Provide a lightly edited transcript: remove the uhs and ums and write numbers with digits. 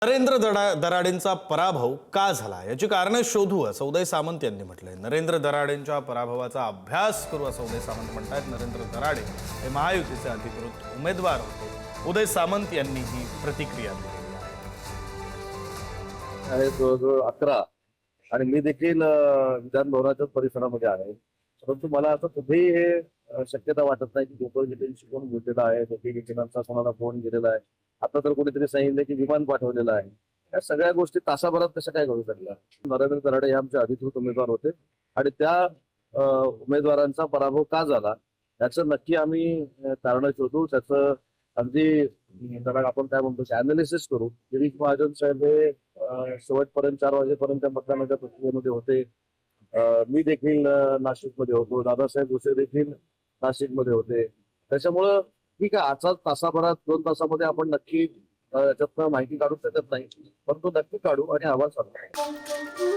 नरेंद्र दराडेंचा पराभव का झाला याची कारणे शोधू असं उदय सामंत यांनी म्हटलंय। नरेंद्र दराडेंच्या पराभवाचा अभ्यास करू असं उदय सामंत म्हणतात। नरेंद्र दराडे हे महायुतीचे अधिकृत उमेदवार होते। उदय सामंत यांनी ही प्रतिक्रिया दिली आहे। जवळजवळ 11 आणि मी देखील विधान भवनाच्या परिसरामध्ये आहे, परंतु मला असं कुठेही हे शक्यता वाटत नाही की गोकुळ देखील शिकून घेतलेला आहे, देखील कोणाला फोन गेलेला आहे। आता तर कोणीतरी सांगितलं की विमान पाठवलेलं आहे। या सगळ्या गोष्टी तासाभरात कशा काय घडू शकल्या? नरेंद्र दराडे हे आमचे अधिकृत उमेदवार होते आणि त्या उमेदवारांचा पराभव का झाला याचं नक्की आम्ही कारण शोधू। त्याचं अगदी त्याला आपण काय म्हणतो अनालिसिस करू। गिरीश महाजन साहेब हे शेवटपर्यंत 4 वाजेपर्यंत मतदानाच्या प्रक्रियेमध्ये होते। मी देखील नाशिकमध्ये होतो, दादासाहेब भुसे देखील नाशिकमध्ये होते। त्याच्यामुळं ठीक आहे, आजचा तासाभरात 2 तासामध्ये आपण नक्की याच्यातनं माहिती काढू शकत नाही, परंतु नक्की काढू आणि आवाज सांगू।